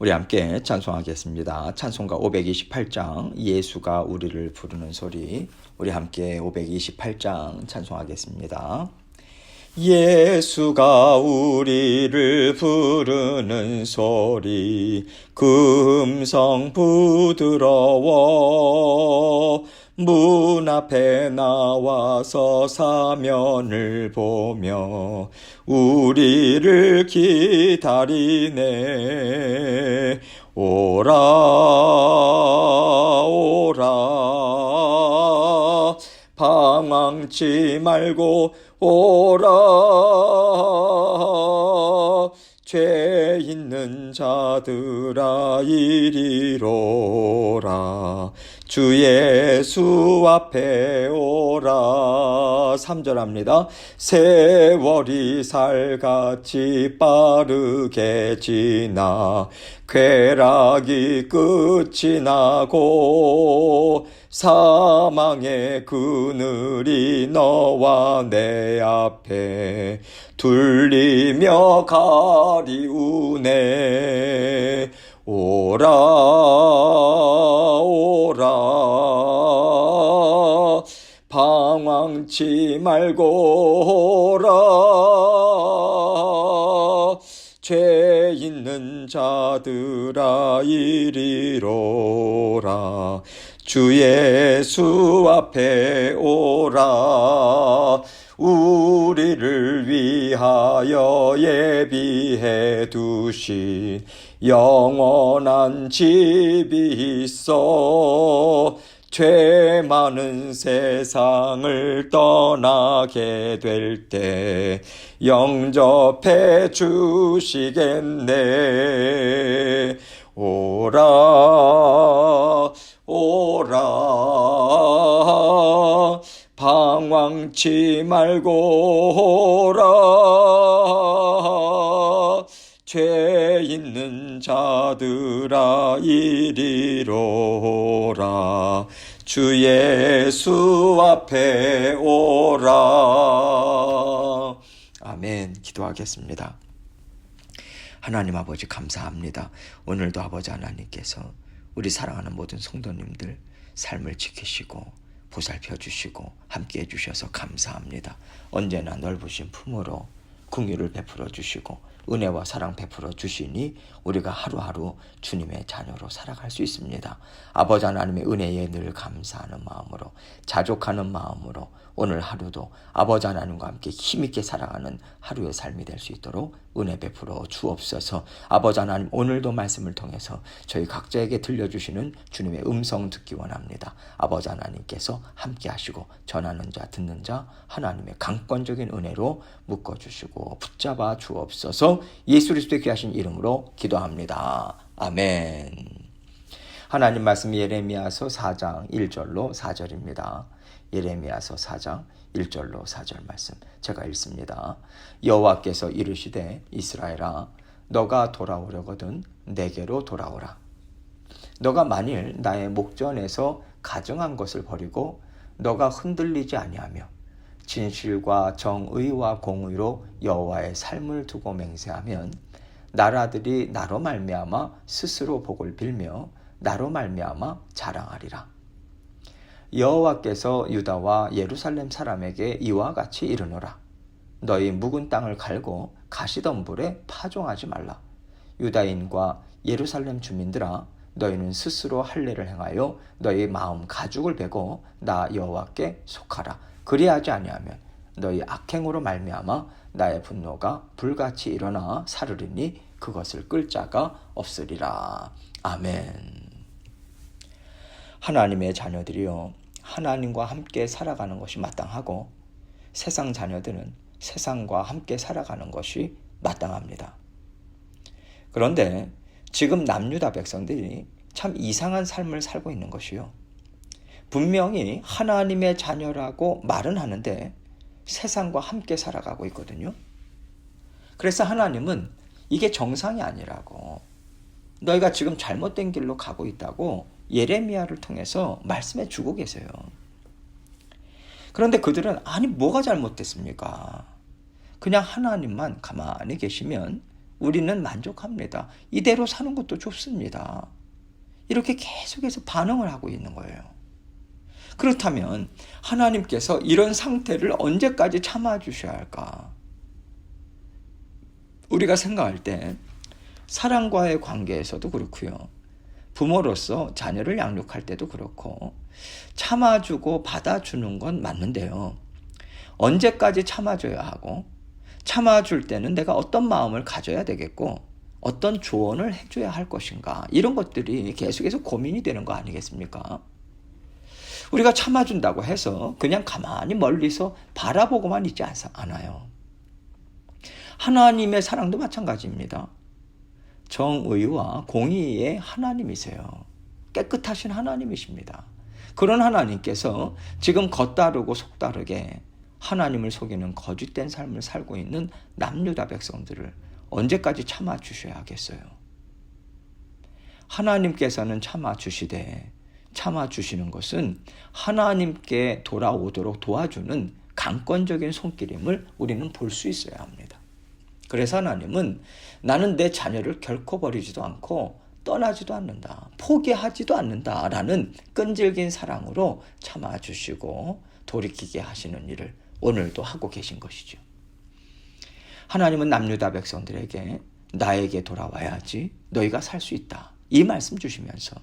우리 함께 찬송하겠습니다. 찬송가 528장 예수가 우리를 부르는 소리. 우리 함께 528장 찬송하겠습니다. 예수가 우리를 부르는 소리 그 음성 부드러워 문 앞에 나와서 사면을 보며 우리를 기다리네. 오라 오라 방황치 말고 오라 죄 있는 자들아 이리로라 주 예수 앞에 오라. 3절합니다. 세월이 살같이 빠르게 지나 쾌락이 끝이 나고 사망의 그늘이 너와 내 앞에 둘리며 가리우네. 오라 오라 방황치 말고 오라 죄 있는 자들아 이리로라 주 예수 앞에 오라. 우리를 위하여 예비해 두신 영원한 집이 있어 죄 많은 세상을 떠나게 될 때 영접해 주시겠네. 오라 오라 방황치 말고 오라 죄 있는 자들아 이리로라 주 예수 앞에 오라. 아멘. 기도하겠습니다. 하나님 아버지 감사합니다. 오늘도 아버지 하나님께서 우리 사랑하는 모든 성도님들 삶을 지키시고 보살펴 주시고 함께해 주셔서 감사합니다. 언제나 넓으신 품으로 긍휼을 베풀어 주시고 은혜와 사랑 베풀어 주시니 우리가 하루하루 주님의 자녀로 살아갈 수 있습니다. 아버지 하나님의 은혜에 늘 감사하는 마음으로 자족하는 마음으로 오늘 하루도 아버지 하나님과 함께 힘있게 살아가는 하루의 삶이 될 수 있도록 은혜 베풀어 주옵소서. 아버지 하나님 오늘도 말씀을 통해서 저희 각자에게 들려주시는 주님의 음성 듣기 원합니다. 아버지 하나님께서 함께 하시고 전하는 자 듣는 자 하나님의 강권적인 은혜로 묶어주시고 붙잡아 주옵소서. 예수 그리스도의 귀하신 이름으로 기도합니다. 아멘. 하나님 말씀 예레미야서 4장 1절로 4절입니다. 예레미야서 4장 1절로 4절 말씀 제가 읽습니다. 여호와께서 이르시되 이스라엘아 너가 돌아오려거든 내게로 돌아오라. 너가 만일 나의 목전에서 가증한 것을 버리고 너가 흔들리지 아니하며 진실과 정의와 공의로 여호와의 삶을 두고 맹세하면 나라들이 나로 말미암아 스스로 복을 빌며 나로 말미암아 자랑하리라. 여호와께서 유다와 예루살렘 사람에게 이와 같이 이르노라. 너희 묵은 땅을 갈고 가시덤불에 파종하지 말라. 유다인과 예루살렘 주민들아 너희는 스스로 할례를 행하여 너희 마음 가죽을 베고 나 여호와께 속하라. 그리하지 아니하면 너희 악행으로 말미암아 나의 분노가 불같이 일어나 사르리니 그것을 끌 자가 없으리라. 아멘. 하나님의 자녀들이요 하나님과 함께 살아가는 것이 마땅하고 세상 자녀들은 세상과 함께 살아가는 것이 마땅합니다. 그런데 지금 남유다 백성들이 참 이상한 삶을 살고 있는 것이요. 분명히 하나님의 자녀라고 말은 하는데 세상과 함께 살아가고 있거든요. 그래서 하나님은 이게 정상이 아니라고 너희가 지금 잘못된 길로 가고 있다고 예레미야를 통해서 말씀해 주고 계세요. 그런데 그들은 아니 뭐가 잘못됐습니까? 그냥 하나님만 가만히 계시면 우리는 만족합니다. 이대로 사는 것도 좋습니다. 이렇게 계속해서 반응을 하고 있는 거예요. 그렇다면 하나님께서 이런 상태를 언제까지 참아주셔야 할까? 우리가 생각할 때 사랑과의 관계에서도 그렇고요. 부모로서 자녀를 양육할 때도 그렇고 참아주고 받아주는 건 맞는데요. 언제까지 참아줘야 하고 참아줄 때는 내가 어떤 마음을 가져야 되겠고 어떤 조언을 해줘야 할 것인가, 이런 것들이 계속해서 고민이 되는 거 아니겠습니까? 우리가 참아준다고 해서 그냥 가만히 멀리서 바라보고만 있지 않아요. 하나님의 사랑도 마찬가지입니다. 정의와 공의의 하나님이세요. 깨끗하신 하나님이십니다. 그런 하나님께서 지금 겉다르고 속다르게 하나님을 속이는 거짓된 삶을 살고 있는 남유다 백성들을 언제까지 참아주셔야 하겠어요? 하나님께서는 참아주시되, 참아주시는 것은 하나님께 돌아오도록 도와주는 강권적인 손길임을 우리는 볼 수 있어야 합니다. 그래서 하나님은 나는 내 자녀를 결코 버리지도 않고 떠나지도 않는다, 포기하지도 않는다라는 끈질긴 사랑으로 참아주시고 돌이키게 하시는 일을 오늘도 하고 계신 것이죠. 하나님은 남유다 백성들에게 나에게 돌아와야지 너희가 살 수 있다, 이 말씀 주시면서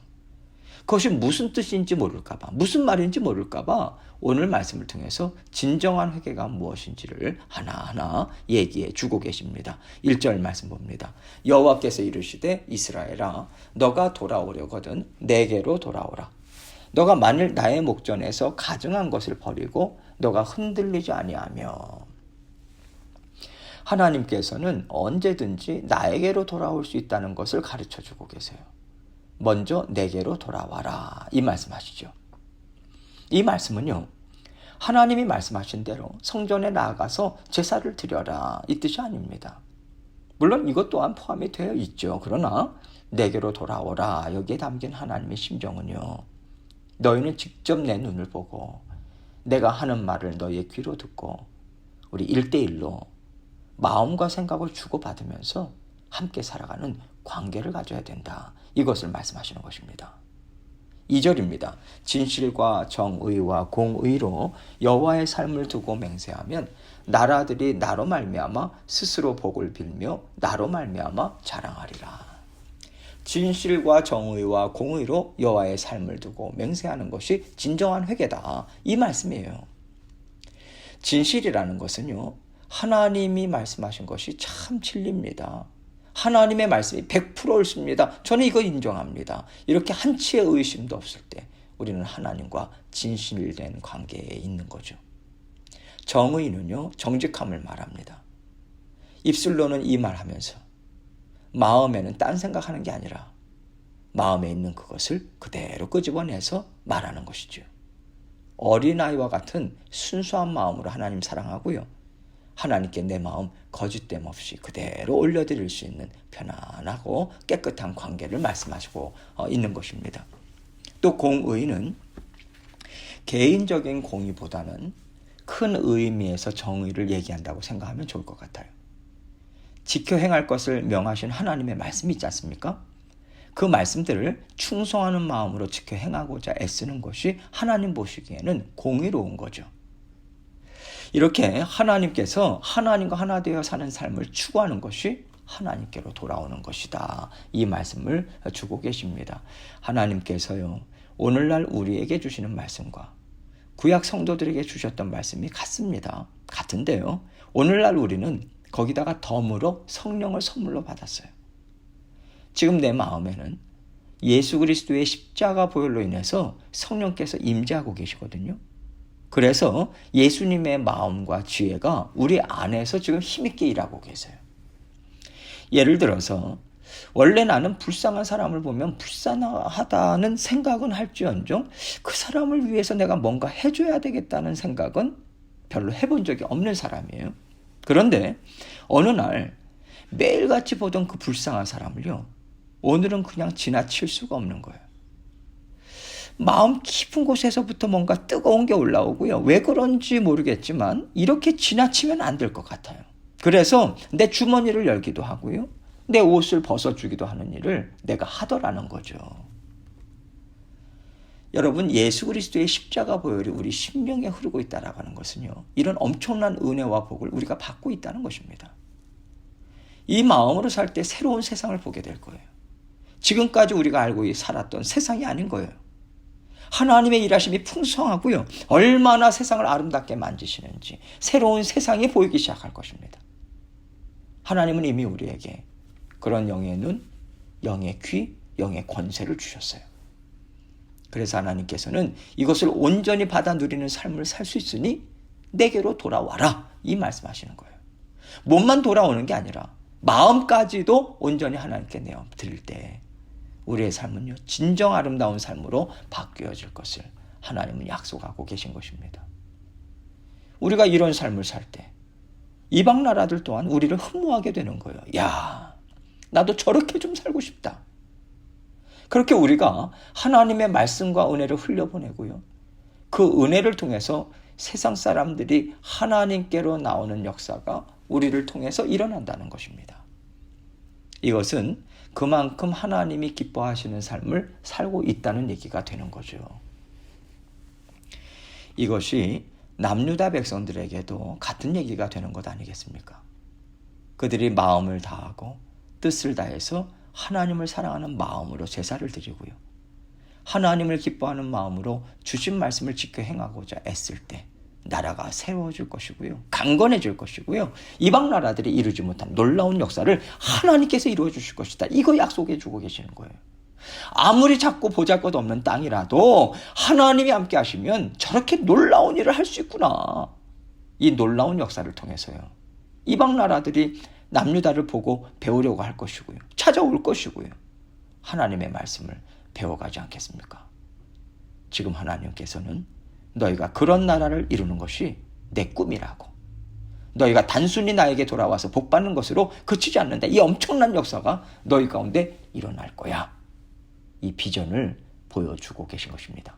그것이 무슨 뜻인지 모를까봐, 무슨 말인지 모를까봐 오늘 말씀을 통해서 진정한 회개가 무엇인지를 하나하나 얘기해 주고 계십니다. 1절 말씀 봅니다. 여호와께서 이르시되 이스라엘아, 너가 돌아오려거든 내게로 돌아오라. 너가 만일 나의 목전에서 가증한 것을 버리고 너가 흔들리지 아니하며. 하나님께서는 언제든지 나에게로 돌아올 수 있다는 것을 가르쳐 주고 계세요. 먼저 내게로 돌아와라, 이 말씀하시죠. 이 말씀은요, 하나님이 말씀하신 대로 성전에 나아가서 제사를 드려라, 이 뜻이 아닙니다. 물론 이것 또한 포함이 되어 있죠. 그러나 내게로 돌아오라, 여기에 담긴 하나님의 심정은요, 너희는 직접 내 눈을 보고 내가 하는 말을 너희의 귀로 듣고 우리 1대1로 마음과 생각을 주고받으면서 함께 살아가는 관계를 가져야 된다, 이것을 말씀하시는 것입니다. 2절입니다. 진실과 정의와 공의로 여호와의 삶을 두고 맹세하면 나라들이 나로 말미암아 스스로 복을 빌며 나로 말미암아 자랑하리라. 진실과 정의와 공의로 여호와의 삶을 두고 맹세하는 것이 진정한 회개다, 이 말씀이에요. 진실이라는 것은요, 하나님이 말씀하신 것이 참 진리입니다. 하나님의 말씀이 100% 옳습니다. 저는 이거 인정합니다. 이렇게 한치의 의심도 없을 때 우리는 하나님과 진실된 관계에 있는 거죠. 정의는요, 정직함을 말합니다. 입술로는 이 말하면서 마음에는 딴 생각하는 게 아니라 마음에 있는 그것을 그대로 끄집어내서 말하는 것이죠. 어린아이와 같은 순수한 마음으로 하나님 사랑하고요, 하나님께 내 마음 거짓됨 없이 그대로 올려드릴 수 있는 편안하고 깨끗한 관계를 말씀하시고 있는 것입니다. 또 공의는 개인적인 공의보다는 큰 의미에서 정의를 얘기한다고 생각하면 좋을 것 같아요. 지켜 행할 것을 명하신 하나님의 말씀이 있지 않습니까? 그 말씀들을 충성하는 마음으로 지켜 행하고자 애쓰는 것이 하나님 보시기에는 공의로운 거죠. 이렇게 하나님께서 하나님과 하나 되어 사는 삶을 추구하는 것이 하나님께로 돌아오는 것이다, 이 말씀을 주고 계십니다. 하나님께서요, 오늘날 우리에게 주시는 말씀과 구약 성도들에게 주셨던 말씀이 같습니다. 같은데요, 오늘날 우리는 거기다가 덤으로 성령을 선물로 받았어요. 지금 내 마음에는 예수 그리스도의 십자가 보혈로 인해서 성령께서 임재하고 계시거든요. 그래서 예수님의 마음과 지혜가 우리 안에서 지금 힘있게 일하고 계세요. 예를 들어서 원래 나는 불쌍한 사람을 보면 불쌍하다는 생각은 할지언정 그 사람을 위해서 내가 뭔가 해줘야 되겠다는 생각은 별로 해본 적이 없는 사람이에요. 그런데 어느 날 매일같이 보던 그 불쌍한 사람을요, 오늘은 그냥 지나칠 수가 없는 거예요. 마음 깊은 곳에서부터 뭔가 뜨거운 게 올라오고요. 왜 그런지 모르겠지만 이렇게 지나치면 안 될 것 같아요. 그래서 내 주머니를 열기도 하고요, 내 옷을 벗어주기도 하는 일을 내가 하더라는 거죠. 여러분, 예수 그리스도의 십자가 보혈이 우리 심령에 흐르고 있다라고 하는 것은요, 이런 엄청난 은혜와 복을 우리가 받고 있다는 것입니다. 이 마음으로 살 때 새로운 세상을 보게 될 거예요. 지금까지 우리가 알고 살았던 세상이 아닌 거예요. 하나님의 일하심이 풍성하고요, 얼마나 세상을 아름답게 만지시는지 새로운 세상이 보이기 시작할 것입니다. 하나님은 이미 우리에게 그런 영의 눈, 영의 귀, 영의 권세를 주셨어요. 그래서 하나님께서는 이것을 온전히 받아 누리는 삶을 살 수 있으니 내게로 돌아와라, 이 말씀하시는 거예요. 몸만 돌아오는 게 아니라 마음까지도 온전히 하나님께 내어드릴 때 우리의 삶은요, 진정 아름다운 삶으로 바뀌어질 것을 하나님은 약속하고 계신 것입니다. 우리가 이런 삶을 살 때 이방 나라들 또한 우리를 흠모하게 되는 거예요. 야, 나도 저렇게 좀 살고 싶다. 그렇게 우리가 하나님의 말씀과 은혜를 흘려보내고요, 그 은혜를 통해서 세상 사람들이 하나님께로 나오는 역사가 우리를 통해서 일어난다는 것입니다. 이것은 그만큼 하나님이 기뻐하시는 삶을 살고 있다는 얘기가 되는 거죠. 이것이 남유다 백성들에게도 같은 얘기가 되는 것 아니겠습니까? 그들이 마음을 다하고 뜻을 다해서 하나님을 사랑하는 마음으로 제사를 드리고요, 하나님을 기뻐하는 마음으로 주신 말씀을 지켜 행하고자 애쓸 때 나라가 새로워질 것이고요, 강건해질 것이고요, 이방 나라들이 이루지 못한 놀라운 역사를 하나님께서 이루어 주실 것이다. 이거 약속해 주고 계시는 거예요. 아무리 작고 보잘것없는 땅이라도 하나님이 함께 하시면 저렇게 놀라운 일을 할 수 있구나. 이 놀라운 역사를 통해서요, 이방 나라들이 남유다를 보고 배우려고 할 것이고요, 찾아올 것이고요, 하나님의 말씀을 배워가지 않겠습니까? 지금 하나님께서는 너희가 그런 나라를 이루는 것이 내 꿈이라고, 너희가 단순히 나에게 돌아와서 복받는 것으로 그치지 않는다, 이 엄청난 역사가 너희 가운데 일어날 거야, 이 비전을 보여주고 계신 것입니다.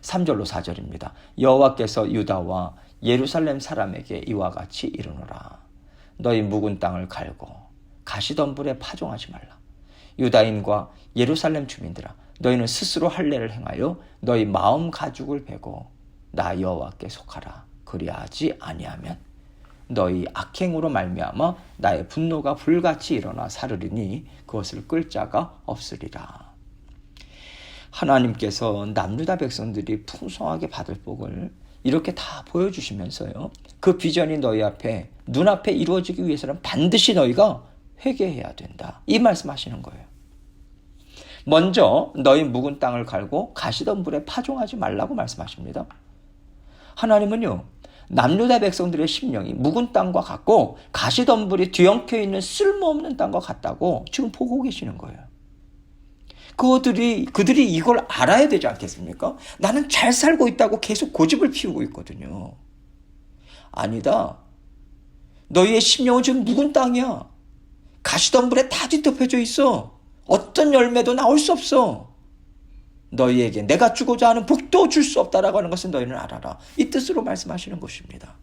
3절로 4절입니다. 여호와께서 유다와 예루살렘 사람에게 이와 같이 이르노라. 너희 묵은 땅을 갈고 가시덤불에 파종하지 말라. 유다인과 예루살렘 주민들아, 너희는 스스로 할례를 행하여 너희 마음 가죽을 베고 나 여호와께 속하라. 그리하지 아니하면 너희 악행으로 말미암아 나의 분노가 불같이 일어나 사르리니 그것을 끌 자가 없으리라. 하나님께서 남유다 백성들이 풍성하게 받을 복을 이렇게 다 보여주시면서요, 그 비전이 너희 앞에 눈앞에 이루어지기 위해서는 반드시 너희가 회개해야 된다, 이 말씀하시는 거예요. 먼저 너희 묵은 땅을 갈고 가시덤불에 파종하지 말라고 말씀하십니다. 하나님은요, 남유다 백성들의 심령이 묵은 땅과 같고 가시덤불이 뒤엉켜 있는 쓸모없는 땅과 같다고 지금 보고 계시는 거예요. 그들이 이걸 알아야 되지 않겠습니까? 나는 잘 살고 있다고 계속 고집을 피우고 있거든요. 아니다. 너희의 심령은 지금 묵은 땅이야. 가시덤불에 다 뒤덮여져 있어. 어떤 열매도 나올 수 없어. 너희에게 내가 주고자 하는 복도 줄 수 없다라고 하는 것은 너희는 알아라. 이 뜻으로 말씀하시는 것입니다.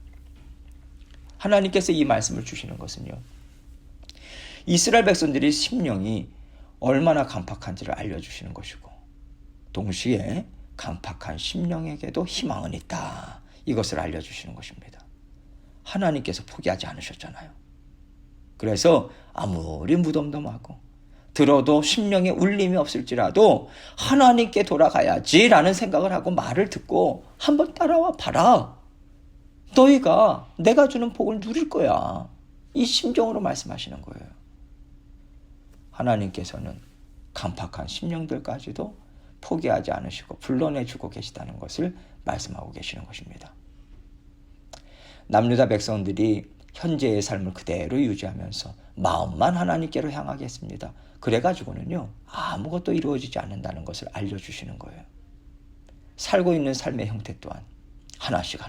하나님께서 이 말씀을 주시는 것은요, 이스라엘 백성들의 심령이 얼마나 간팍한지를 알려주시는 것이고, 동시에 간팍한 심령에게도 희망은 있다, 이것을 알려주시는 것입니다. 하나님께서 포기하지 않으셨잖아요. 그래서 아무리 무덤덤하고 들어도 심령에 울림이 없을지라도 하나님께 돌아가야지라는 생각을 하고 말을 듣고 한번 따라와 봐라. 너희가 내가 주는 복을 누릴 거야. 이 심정으로 말씀하시는 거예요. 하나님께서는 간팍한 심령들까지도 포기하지 않으시고 불러내주고 계시다는 것을 말씀하고 계시는 것입니다. 남유다 백성들이 현재의 삶을 그대로 유지하면서 마음만 하나님께로 향하게 했습니다. 그래가지고는요, 아무것도 이루어지지 않는다는 것을 알려주시는 거예요. 살고 있는 삶의 형태 또한 하나씩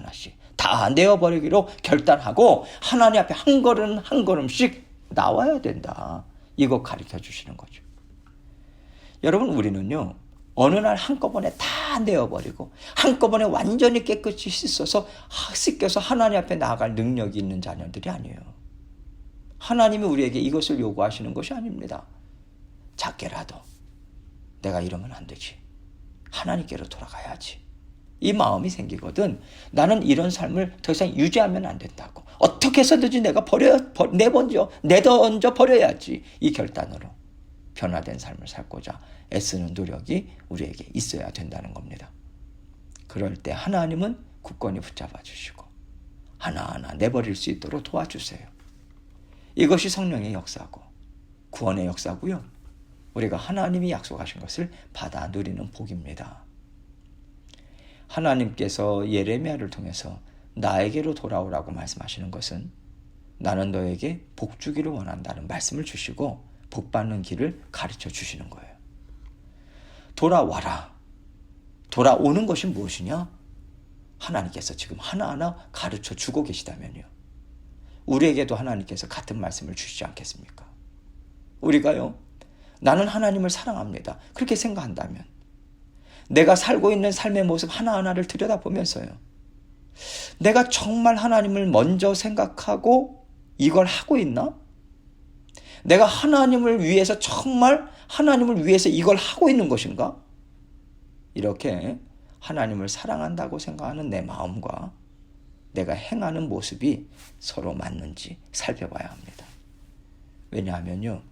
다 내어버리기로 결단하고 하나님 앞에 한 걸음 한 걸음씩 나와야 된다, 이거 가르쳐 주시는 거죠. 여러분, 우리는요, 어느 날 한꺼번에 다 내어버리고 한꺼번에 완전히 깨끗이 씻어서 하나님 앞에 나아갈 능력이 있는 자녀들이 아니에요. 하나님이 우리에게 이것을 요구하시는 것이 아닙니다. 작게라도 내가 이러면 안 되지. 하나님께로 돌아가야지. 이 마음이 생기거든. 나는 이런 삶을 더 이상 유지하면 안 된다고. 어떻게 해서든지 내가 내던져 버려야지. 이 결단으로 변화된 삶을 살고자 애쓰는 노력이 우리에게 있어야 된다는 겁니다. 그럴 때 하나님은 굳건히 붙잡아 주시고 하나하나 내버릴 수 있도록 도와주세요. 이것이 성령의 역사고 구원의 역사고요. 우리가 하나님이 약속하신 것을 받아 누리는 복입니다. 하나님께서 예레미야를 통해서 나에게로 돌아오라고 말씀하시는 것은 나는 너에게 복 주기를 원한다는 말씀을 주시고 복 받는 길을 가르쳐 주시는 거예요. 돌아와라. 돌아오는 것이 무엇이냐? 하나님께서 지금 하나하나 가르쳐 주고 계시다면요. 우리에게도 하나님께서 같은 말씀을 주시지 않겠습니까? 우리가요, 나는 하나님을 사랑합니다. 그렇게 생각한다면 내가 살고 있는 삶의 모습 하나하나를 들여다보면서요. 내가 정말 하나님을 먼저 생각하고 이걸 하고 있나? 내가 하나님을 위해서 정말 하나님을 위해서 이걸 하고 있는 것인가? 이렇게 하나님을 사랑한다고 생각하는 내 마음과 내가 행하는 모습이 서로 맞는지 살펴봐야 합니다. 왜냐하면요,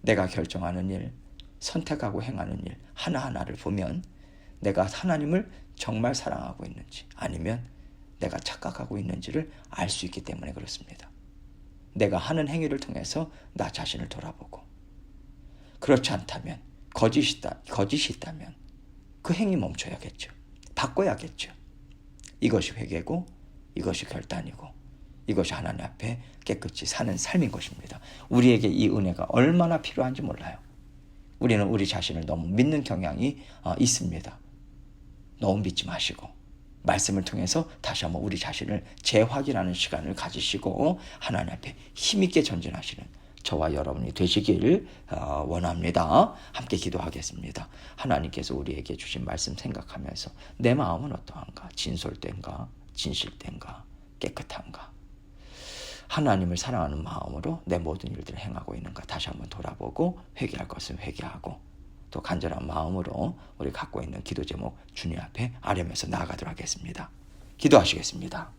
내가 결정하는 일, 선택하고 행하는 일 하나하나를 보면 내가 하나님을 정말 사랑하고 있는지 아니면 내가 착각하고 있는지를 알 수 있기 때문에 그렇습니다. 내가 하는 행위를 통해서 나 자신을 돌아보고 그렇지 않다면 거짓이 있다면 그 행위 멈춰야겠죠. 바꿔야겠죠. 이것이 회개고 이것이 결단이고 이것이 하나님 앞에 깨끗이 사는 삶인 것입니다. 우리에게 이 은혜가 얼마나 필요한지 몰라요. 우리는 우리 자신을 너무 믿는 경향이 있습니다. 너무 믿지 마시고 말씀을 통해서 다시 한번 우리 자신을 재확인하는 시간을 가지시고 하나님 앞에 힘있게 전진하시는 저와 여러분이 되시길 원합니다. 함께 기도하겠습니다. 하나님께서 우리에게 주신 말씀 생각하면서 내 마음은 어떠한가? 진솔된가? 진실된가? 깨끗한가? 하나님을 사랑하는 마음으로 내 모든 일들을 행하고 있는가? 다시 한번 돌아보고 회개할 것은 회개하고 또 간절한 마음으로 우리 갖고 있는 기도 제목 주님 앞에 아뢰면서 나아가도록 하겠습니다. 기도하시겠습니다.